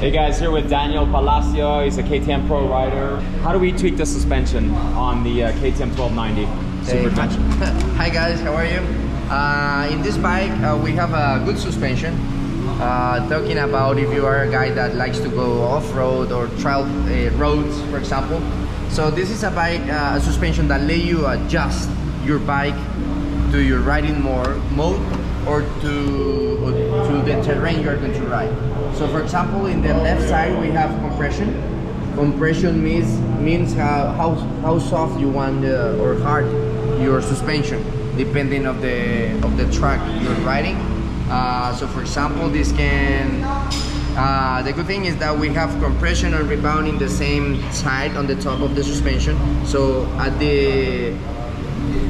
Hey guys, here with Daniel Palacio. He's a KTM Pro rider. How do we tweak the suspension on the KTM 1290 Super Adventure? Hi guys, how are you? In this bike, we have a good suspension. Talking about if you are a guy that likes to go off-road or trial roads, for example. So this is a bike, a suspension that let you adjust your bike to your riding mode or to the terrain you're going to ride. So for example, in the left side we have compression. Compression means how soft you want or hard your suspension, depending of the track you're riding. So for example, this can the good thing is that we have compression and rebound in the same side on the top of the suspension. So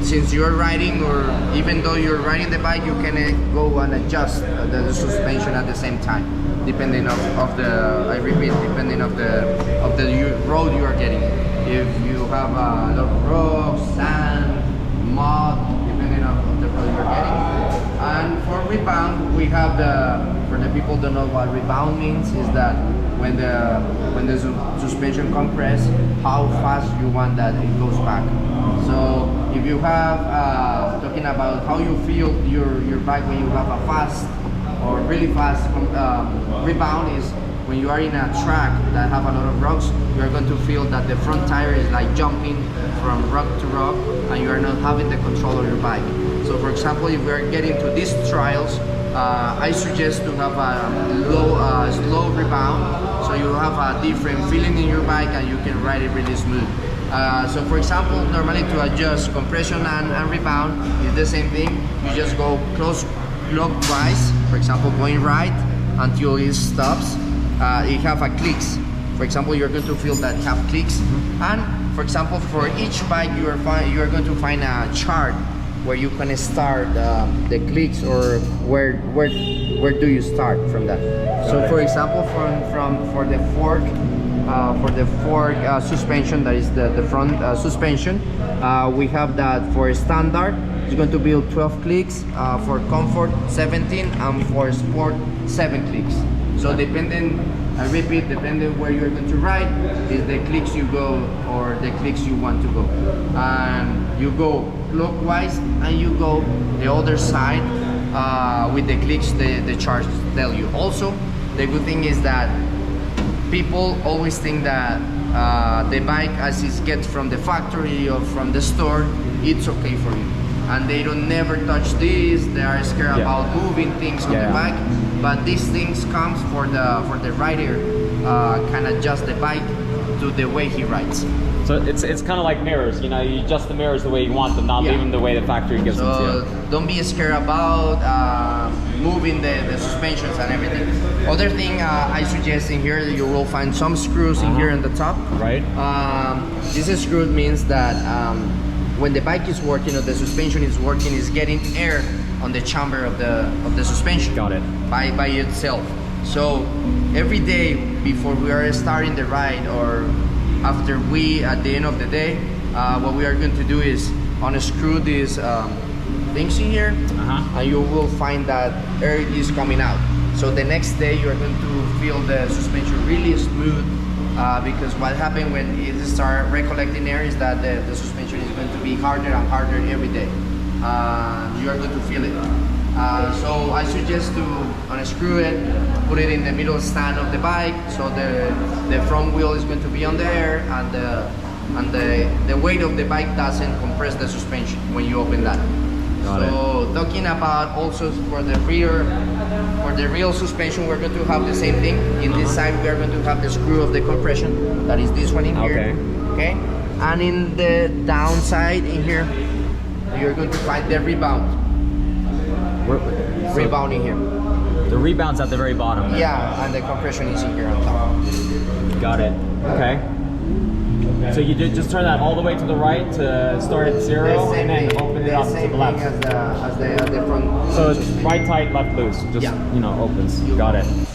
since you're riding, or even though you're riding the bike, you can go and adjust the suspension at the same time, depending of the, I repeat, depending of the road you are getting. If you have a lot of rocks, sand, mud, depending of the road you're getting. And for rebound, we have for the people who don't know what rebound means, is that when the suspension compresses, how fast you want that it goes back. So if you have, talking about how you feel your bike when you have a fast or really fast rebound, is when you are in a track that have a lot of rocks, you are going to feel that the front tire is like jumping from rock to rock and you are not having the control of your bike. So for example, if we are getting to these trials, I suggest to have a slow rebound, so you have a different feeling in your bike and you can ride it really smooth. So for example, normally to adjust compression and rebound is the same thing. You just go clockwise, for example, going right until it stops. It have a clicks. For example, you're going to feel that have clicks. And for example, for each bike you are going to find a chart where you can start the clicks, or where do you start from that. So for example, for the fork suspension, that is the front suspension, we have that for standard it's going to be 12 clicks, for comfort 17, and for sport 7 clicks. So depending, I repeat, depending where you're going to ride, is the clicks you go or the clicks you want to go. And you go clockwise and you go the other side with the clicks the charts tell you. Also, the good thing is that people always think that the bike, as it gets from the factory or from the store, it's okay for you. And they don't never touch this, they are scared about moving things on the bike. But these things comes for the rider, can adjust the bike to the way he rides. So it's kind of like mirrors, you know, you adjust the mirrors the way you want them, not even the way the factory gives them to you. Don't be scared about moving the suspensions and everything. Other thing I suggest in here, you will find some screws in here in the top. Right. This screw means that when the bike is working or the suspension is working, is getting air on the chamber of the suspension. Got it. By itself. So every day before we are starting the ride, or after at the end of the day, what we are going to do is unscrew these things in here, and you will find that air is coming out. So the next day you're going to feel the suspension really smooth, because what happens when it starts recollecting air is that the suspension is going to be harder and harder every day. You are going to feel it. So I suggest to unscrew it, put it in the middle stand of the bike, so the front wheel is going to be on there, and the weight of the bike doesn't compress the suspension when you open that. So talking about also for the real suspension, we're going to have the same thing. In this side we are going to have the screw of the compression, that is this one in here. Okay. And in the downside in here, you're going to find the rebound. Rebound in here. The rebound's at the very bottom. Yeah, and the compression is in here on top. Got it. Okay. So you just turn that all the way to the right to start at 0, and then open it up to the left. As the front. So it's right tight, left loose. Just, you know, opens. Got it.